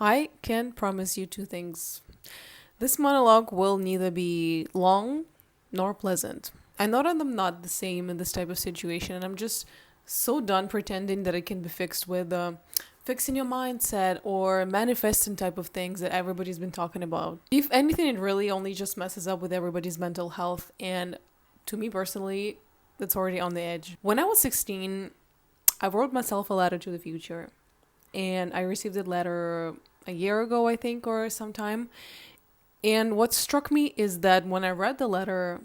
I can promise you two things. This monologue will neither be long nor pleasant. I know that I'm not the same in this type of situation, and I'm just so done pretending that it can be fixed with fixing your mindset or manifesting type of things that everybody's been talking about. If anything, it really only just messes up with everybody's mental health, and to me personally, it's already on the edge. When I was 16, I wrote myself a letter to the future, and I received that letter a year ago, I think, or sometime. And what struck me is that when I read the letter,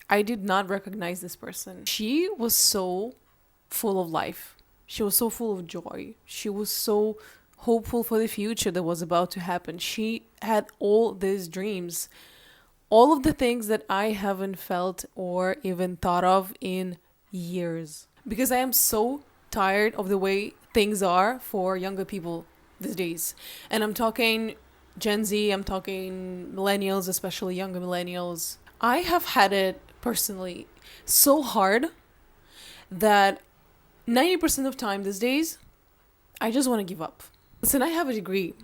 I did not recognize this person. She was so full of life. She was so full of joy. She was so hopeful for the future that was about to happen. She had all these dreams, all of the things that I haven't felt or even thought of in years. Because I am so tired of the way things are for younger people these days. And I'm talking Gen Z, I'm talking millennials, especially younger millennials. I have had it personally so hard that 90% of time these days, I just want to give up. Listen, I have a degree.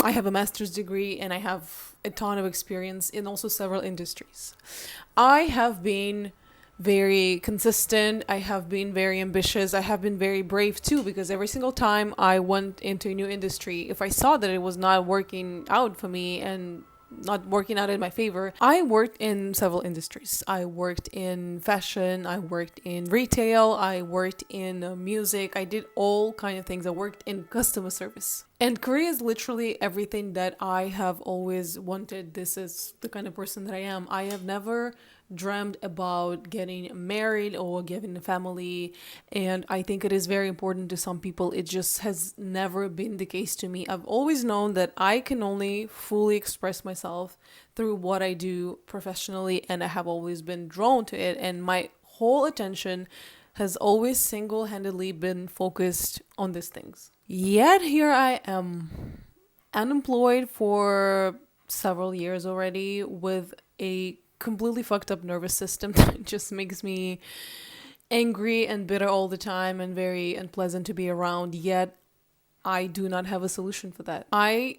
I have a master's degree and I have a ton of experience in also several industries. I have been very consistent. I have been very ambitious. I have been very brave too, because every single time I went into a new industry, if I saw that it was not working out for me and not working out in my favor, I worked in several industries. I worked in fashion, I worked in retail, I worked in music. I did all kind of things. I worked in customer service. And Korea is literally everything that I have always wanted. This is the kind of person that I am. I have never dreamed about getting married or getting a family, and I think it is very important to some people. It just has never been the case to me. I've always known that I can only fully express myself through what I do professionally, and I have always been drawn to it, and my whole attention has always single-handedly been focused on these things. Yet here I am, unemployed for several years already, with a completely fucked up nervous system that just makes me angry and bitter all the time and very unpleasant to be around. Yet I do not have a solution for that. I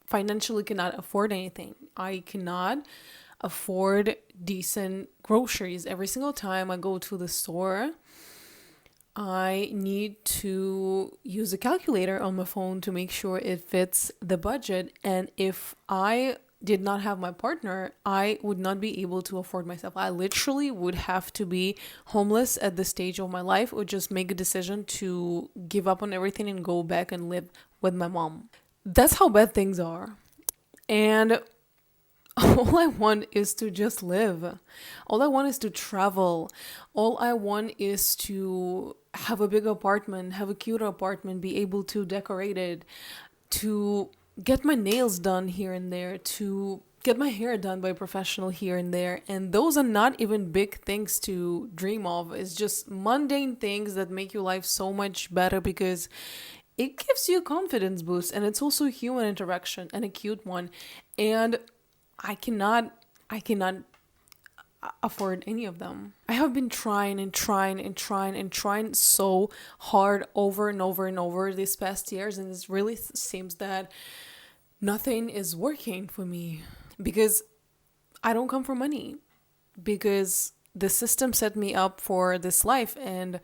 financially cannot afford anything. I cannot afford decent groceries. Every single time I go to the store, I need to use a calculator on my phone to make sure it fits the budget. And if I did not have my partner, I would not be able to afford myself. I literally would have to be homeless at this stage of my life, or just make a decision to give up on everything and go back and live with my mom. That's how bad things are. And all I want is to just live. All I want is to travel. All I want is to have a big apartment, have a cute apartment, be able to decorate it, to get my nails done here and there, to get my hair done by a professional here and there. And those are not even big things to dream of. It's just mundane things that make your life so much better, because it gives you a confidence boost, and it's also a human interaction, and a cute one. And I cannot afford any of them. I have been trying so hard over and over and over these past years, and it really seems that nothing is working for me, because I don't come from money, because the system set me up for this life. And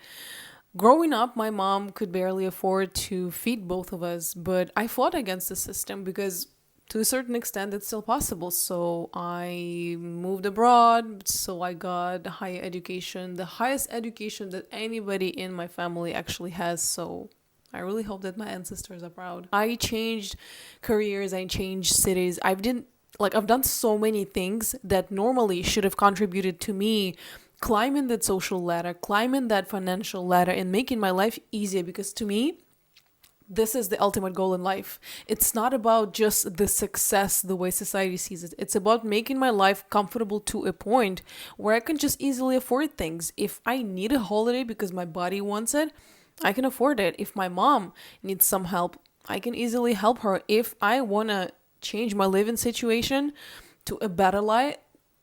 growing up, my mom could barely afford to feed both of us, but I fought against the system, because to a certain extent it's still possible. So I moved abroad, so I got higher education, the highest education that anybody in my family actually has. So I really hope that my ancestors are proud. I changed careers, I changed cities. I've done so many things that normally should have contributed to me climbing that social ladder, climbing that financial ladder, and making my life easier. Because to me, this is the ultimate goal in life. It's not about just the success the way society sees it. It's about making my life comfortable to a point where I can just easily afford things. If I need a holiday because my body wants it, I can afford it. If my mom needs some help, I can easily help her. If I want to change my living situation to a better life,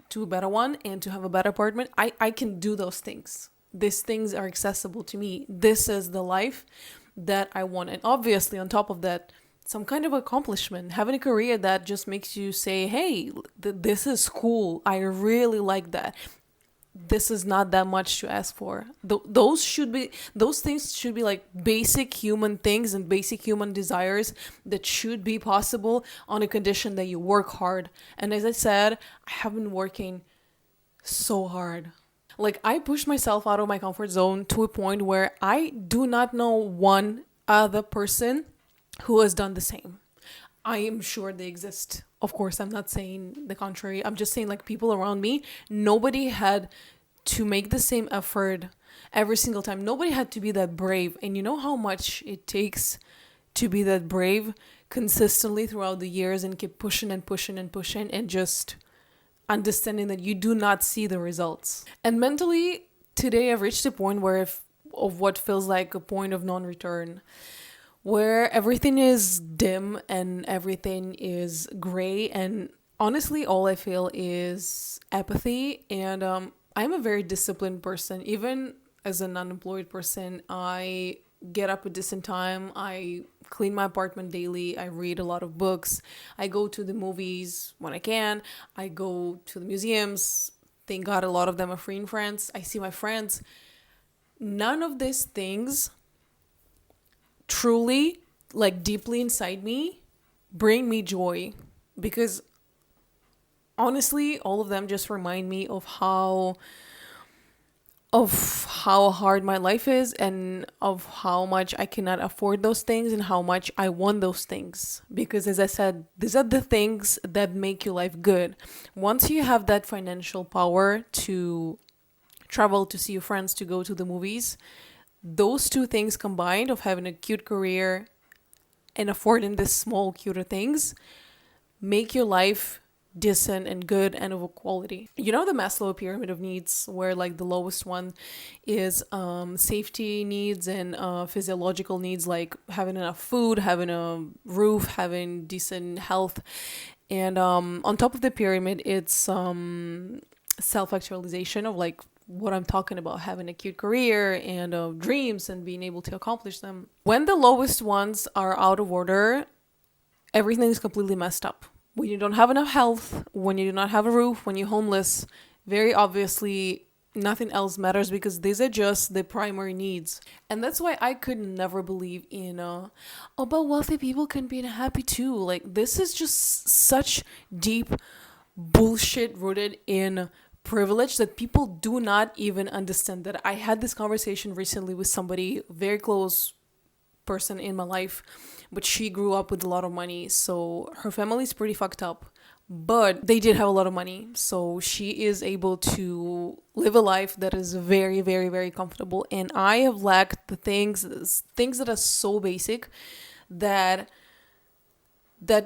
to a better one, and to have a better apartment, I can do those things. These things are accessible to me. This is the life that I want. And obviously, on top of that, some kind of accomplishment, having a career that just makes you say, hey, this is cool, I really like that. This is not that much to ask for. Those things should be like basic human things and basic human desires that should be possible on a condition that you work hard. And as I said, I have been working so hard. Like, I pushed myself out of my comfort zone to a point where I do not know one other person who has done the same. I am sure they exist. Of course, I'm not saying the contrary. I'm just saying, like, people around me, nobody had to make the same effort every single time. Nobody had to be that brave. And you know how much it takes to be that brave consistently throughout the years and keep pushing and pushing and pushing and just understanding that you do not see the results. And mentally, today I've reached a point where of what feels like a point of non-return, where everything is dim and everything is gray, and honestly all I feel is apathy. And I'm a very disciplined person. Even as an unemployed person, I get up a decent time, I clean my apartment daily, I read a lot of books, I go to the movies when I can, I go to the museums. Thank God a lot of them are free in France. I see my friends. None of these things truly, like, deeply inside me bring me joy, because honestly all of them just remind me of how hard my life is, and of how much I cannot afford those things and how much I want those things. Because as I said, these are the things that make your life good. Once you have that financial power to travel, to see your friends, to go to the movies, those two things combined, of having a cute career and affording these small cuter things, make your life decent and good and of a quality. You know the Maslow pyramid of needs, where like the lowest one is safety needs and physiological needs, like having enough food, having a roof, having decent health. And on top of the pyramid, it's self-actualization, of like what I'm talking about, having a cute career and dreams and being able to accomplish them. When the lowest ones are out of order, everything is completely messed up. When you don't have enough health, when you do not have a roof, when you're homeless, very obviously nothing else matters, because these are just the primary needs. And that's why I could never believe in oh, but wealthy people can be happy too. Like, this is just such deep bullshit rooted in privilege that people do not even understand. That I had this conversation recently with somebody very close person in my life, but she grew up with a lot of money, so her family's pretty fucked up, but they did have a lot of money, so she is able to live a life that is very, very, very comfortable. And I have lacked the things that are so basic that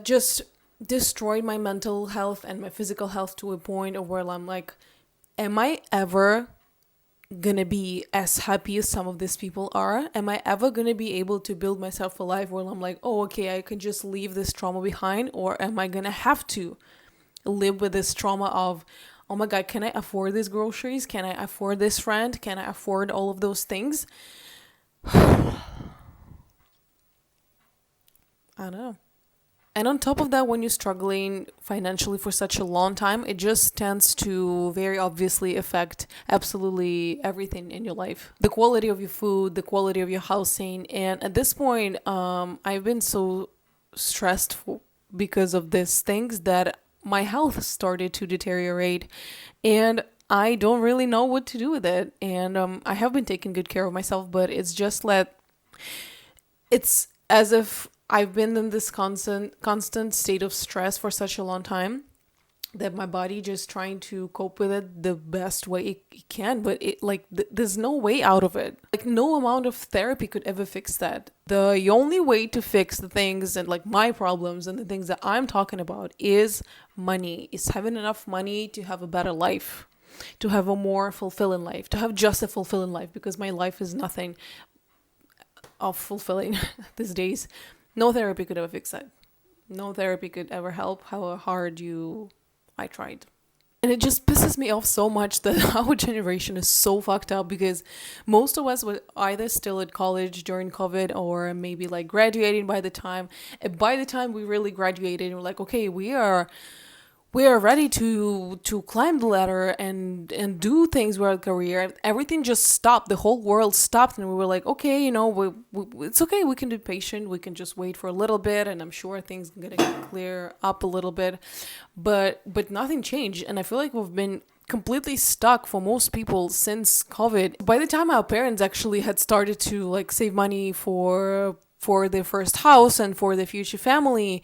just destroyed my mental health and my physical health to a point of where I'm like, am I ever gonna be as happy as some of these people are? Am I ever gonna be able to build myself a life where I'm like, oh, okay, I can just leave this trauma behind? Or am I gonna have to live with this trauma of, oh my God, can I afford these groceries? Can I afford this rent? Can I afford all of those things? I don't know. And on top of that, when you're struggling financially for such a long time, it just tends to very obviously affect absolutely everything in your life. The quality of your food, the quality of your housing. And at this point, I've been so stressed because of these things that my health started to deteriorate. And I don't really know what to do with it. And I have been taking good care of myself, but it's just like, it's as if I've been in this constant state of stress for such a long time that my body just trying to cope with it the best way it can, but it like there's no way out of it. Like, no amount of therapy could ever fix that. The only way to fix the things and like my problems and the things that I'm talking about is money. Is having enough money to have a better life, to have a more fulfilling life, to have just a fulfilling life, because my life is nothing of fulfilling these days. No therapy could ever fix that. No therapy could ever help, however hard I tried. And it just pisses me off so much that our generation is so fucked up, because most of us were either still at college during COVID, or maybe like graduating by the time. And by the time we really graduated, we're like, okay, we are ready to climb the ladder and do things with our career. Everything just stopped. The whole world stopped, and we were like, okay, it's okay. We can be patient. We can just wait for a little bit, and I'm sure things are gonna clear up a little bit. But nothing changed, and I feel like we've been completely stuck for most people since COVID. By the time our parents actually had started to like save money for their first house and for their future family,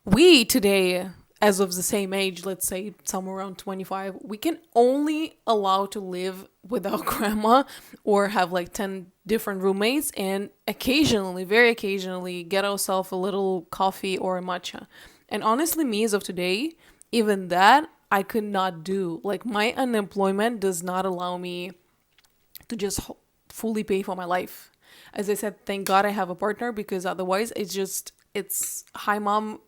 we today, as of the same age, let's say somewhere around 25, we can only allow to live with our grandma, or have like 10 different roommates, and occasionally, very occasionally, get ourselves a little coffee or a matcha. And honestly, me as of today, even that I could not do. Like, my unemployment does not allow me to just fully pay for my life. As I said, thank God I have a partner, because otherwise it's hi mom,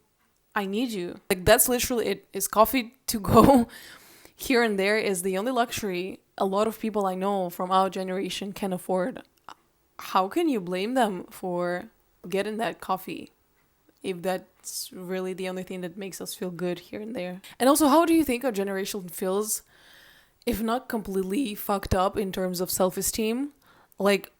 I need you. Like, that's literally it. Is coffee to go here and there is the only luxury a lot of people I know from our generation can afford. How can you blame them for getting that coffee if that's really the only thing that makes us feel good here and there? And also, how do you think our generation feels, if not completely fucked up in terms of self-esteem? Like,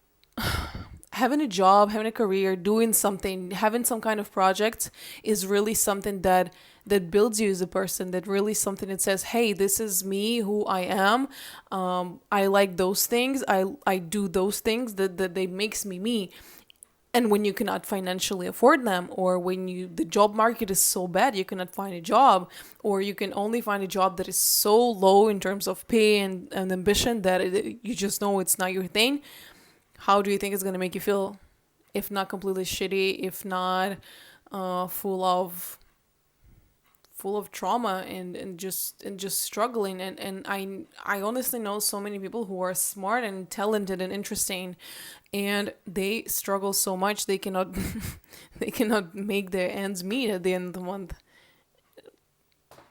having a job, having a career, doing something, having some kind of project is really something that builds you as a person. That really something that says, "Hey, this is me, who I am. I like those things. I do those things that they makes me me." And when you cannot financially afford them, or when the job market is so bad you cannot find a job, or you can only find a job that is so low in terms of pay and ambition that you just know it's not your thing, how do you think it's going to make you feel? If not completely shitty, if not full of trauma and just struggling. And I honestly know so many people who are smart and talented and interesting, and they struggle so much they cannot they cannot make their ends meet at the end of the month.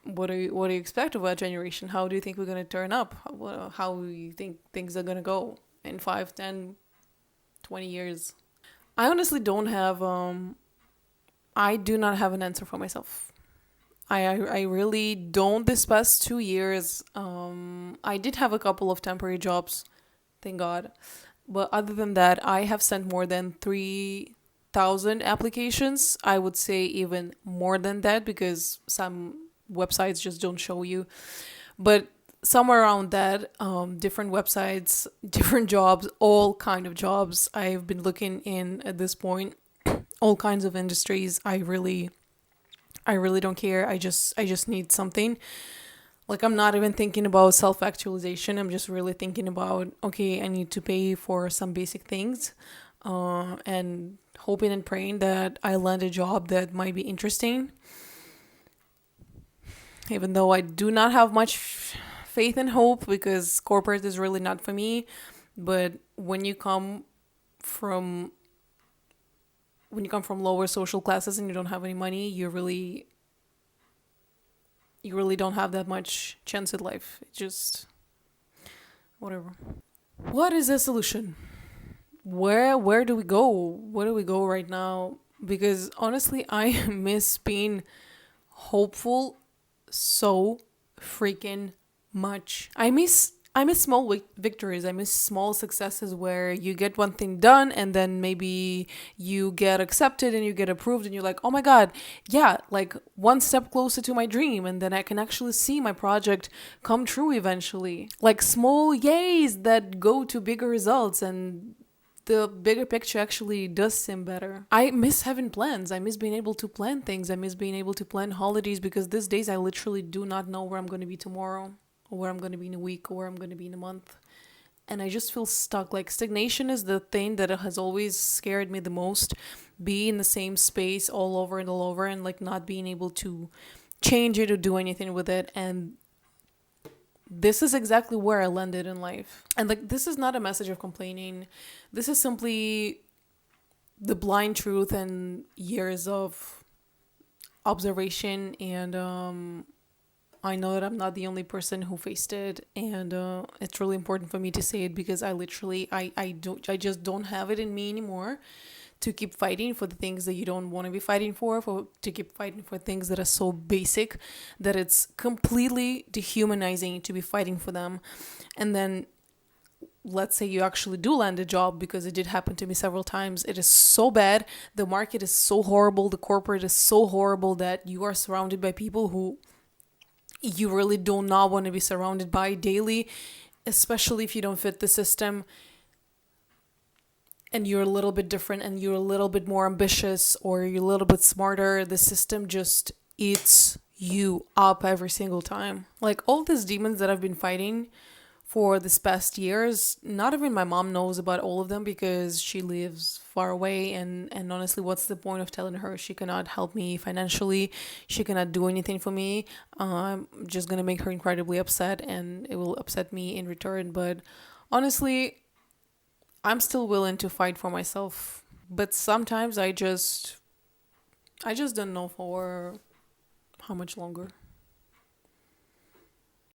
What do you expect of our generation? How do you think we're going to turn up? How do you think things are going to go in 5, 10, 20 years? I honestly don't have I do not have an answer for myself. I really don't. This past 2 years, I did have a couple of temporary jobs, thank God. But other than that, I have sent more than 3,000 applications. I would say even more than that, because some websites just don't show you. But somewhere around that, different websites, different jobs, all kind of jobs I've been looking in at this point, all kinds of industries. I really don't care. I just need something. Like, I'm not even thinking about self-actualization. I'm just really thinking about, okay, I need to pay for some basic things, and hoping and praying that I land a job that might be interesting. Even though I do not have much faith and hope, because corporate is really not for me. But from when you come from lower social classes and you don't have any money, you really don't have that much chance at life. It's just whatever. What is the solution? Where do we go? Where do we go right now? Because honestly, I miss being hopeful so freaking much. I miss small victories. I miss small successes where you get one thing done, and then maybe you get accepted and you get approved, and you're like, "Oh my god, yeah, like one step closer to my dream," and then I can actually see my project come true eventually. Like, small yays that go to bigger results, and the bigger picture actually does seem better. I miss having plans. I miss being able to plan things. I miss being able to plan holidays, because these days I literally do not know where I'm going to be tomorrow, or where I'm going to be in a week, or where I'm going to be in a month. And I just feel stuck. Like, stagnation is the thing that has always scared me the most. Be in the same space all over and all over, and like not being able to change it or do anything with it. And this is exactly where I landed in life. And like, this is not a message of complaining. This is simply the blind truth and years of observation and I know that I'm not the only person who faced it, and it's really important for me to say it because I just don't have it in me anymore to keep fighting for the things that you don't want to be fighting for to keep fighting for things that are so basic that it's completely dehumanizing to be fighting for them. And then let's say you actually do land a job, because it did happen to me several times. It is so bad. The market is so horrible. The corporate is so horrible that you are surrounded by people who you really do not want to be surrounded by daily, especially if you don't fit the system and you're a little bit different and you're a little bit more ambitious or you're a little bit smarter. The system just eats you up every single time. Like all these demons that I've been fighting for this past years, not even my mom knows about all of them because she lives far away, and honestly, what's the point of telling her? She cannot help me financially, she cannot do anything for me. I'm just gonna make her incredibly upset, and it will upset me in return. But honestly, I'm still willing to fight for myself, but sometimes I just don't know for how much longer.